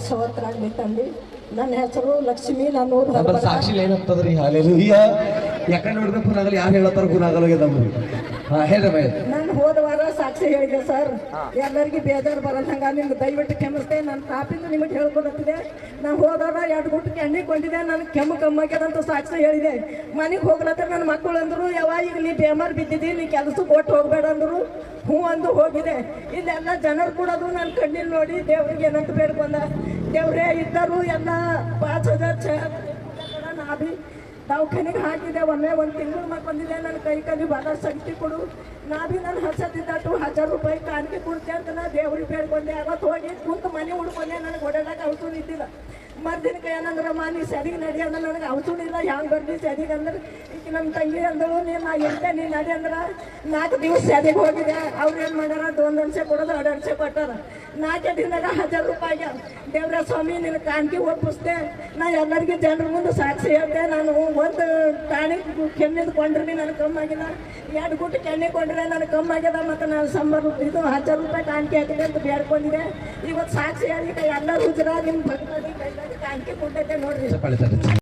ಸ್ತೋತ್ರಾಗ್ಲಿ ತಂದಿ. ನನ್ನ ಹೆಸರು ಲಕ್ಷ್ಮೀ. ನಾನು ಸಾಕ್ಷಿ ಏನಂತದ್ರಿ ಹಾಲೆಲೂಯಾ. ಯಾಕಂದ್ರೆ ನೋಡಿದ್ರೆ ಗುಣಾಗಲ್ಲ, ಯಾರು ಹೇಳತ್ತಾರ ಗುಣಾಗಲ್ಲ. ನಾನು ಹೋದ ವಾರ ಸಾಕ್ಷಿ ಹೇಳಿದೆ ಸರ್. ಎಲ್ಲರಿಗೆ ಬೇಜಾರು ಬರೋದಂಗ ನಿಮ್ಗೆ ದಯವಿಟ್ಟು ಕ್ಷಮಿಸ್ತೆ. ನನ್ನ ತಾಪಿಂದ ನಿಮಗೆ ಹೇಳ್ಕೊಡತ್ತಿದೆ. ನಾನು ಹೋದಾಗ 2 ಗುಟ್ಟಿಗೆ ಎಣ್ಣೆ ಕೊಂಡಿದ್ದೆ, ನನಗೆ ಕೆಮ್ಮು ಕಮ್ಮಾಗ್ಯದಂತ ಸಾಕ್ಷಿ ಹೇಳಿದೆ. ಮನೆಗೆ ಹೋಗ್ಲತ್ತ ನನ್ನ ಮಕ್ಕಳು ಅಂದರು, ಯಾವಾಗ ಈಗ ನೀ ಬೇಮಾರ್ ಬಿದ್ದಿದ್ದಿ, ನೀ ಕೆಲಸಕ್ಕೆ ಕೊಟ್ಟು ಹೋಗ್ಬೇಡ ಅಂದರು. ಹ್ಞೂ ಅಂದು ಹೋಗಿದೆ. ಇಲ್ಲೆಲ್ಲ ಜನರು ಕೂಡೋದು ನನ್ನ ಕಣ್ಣಿನ ನೋಡಿ ದೇವ್ರಿಗೆ ಏನಂತ ಬೇಡ್ಕೊಂಡ. ದೇವ್ರೇ ಇದ್ದರು ಎಲ್ಲ 5,000 ನಾ ಭೀ ದವಾಖಾನೆಗೆ ಹಾಕಿದೆ. ಒಮ್ಮೆ 1 ತಿಂಗಳು ಬಂದಿದೆ. ನನ್ನ ಕೈ ಭಾಳ ಶಕ್ತಿ ಕೊಡು. ನಾ ಭೀ ನಾನು ಹಸದಿದ್ದಟ್ಟು 1000 ರೂಪಾಯಿ ಕಾಣಿಕೆ ಕೊಡ್ತೆ ಅಂತ ನಾ ದೇವ್ರಿಗೆ ಬೇಡ್ಕೊಂಡೆ. ಅವತ್ತು ಹೋಗಿ ಕುಂತು ಮನೆ ಹುಡ್ಕೊಂಡೆ. ನನಗೆ ಓಡಾಡಕ್ಕೆ ಔಷಧ ಇದ್ದಿಲ್ಲ. ಮರ್ದಿನಕ್ಕೆ ಏನಂದ್ರಮ್ಮ ನೀ ಸರಿಗೆ ನಡಿ ಅಂದ್ರೆ ನನಗೆ ಔಷಧ ಇಲ್ಲ. ಹ್ಯಾಂಗೆ ಬರ್ಲಿ ಸರಿಗೆ ಅಂದ್ರೆ ಈಗ ನಮ್ಮ ತಂಗಿ ಅಂದಳು, ನಾ ಇರ್ತೇ ನೀನು ನಡಿ ಅಂದ್ರೆ 4 ದಿವಸ ಸರಿಗೆ ಹೋಗಿದೆ. ಅವ್ರು ಏನು ಮಾಡ್ಯಾರ, 1 ವರ್ಷ ಕೊಡೋದು 2 ವರ್ಷ ಕೊಟ್ಟಾರ. 4 ದಿನದಾಗ 1000 ರೂಪಾಯಿಗೆ ದೇವ್ರ ಸ್ವಾಮಿ ನಿನ್ನ ಕಾಣಿಕೆ ಒಪ್ಪಿಸ್ದೆ. ನಾ ಎಲ್ಲರಿಗೆ ಜನರ ಮುಂದೆ ಸಾಕ್ಷಿ ಹೇಳ್ದೆ. ನಾನು 1 ಟಾಣಿಕ್ ಕೆಮ್ಮಿದ್ದು ಕೊಂಡ್ರೆ ನನಗೆ ಕಮ್ಮಾಗಿಲ್ಲ. 2 ಗುಟ್ಟು ಕೆಣ್ಣೆ ಕೊಂಡ್ರೆ ನನಗೆ ಕಮ್ಮಾಗ್ಯದ. ಮತ್ತು ನಾನು ಇದು 1000 ರೂಪಾಯಿ ಕಾಣಿಕೆ ಹಾಕಿದೆ ಅಂತ ಬೇಡ್ಕೊಂಡಿದ್ದೆ. ಇವತ್ತು ಸಾಕ್ಷಿ ಹೇಳಿ ಎಲ್ಲರೂ ಹುಜರ ನಿಮ್ಮ ಭಕ್ತರಿಗೆ ಕೈದಾಗ ಕಾಣಿಕೆ ಕೊಟ್ಟೈತೆ ನೋಡ್ರಿ.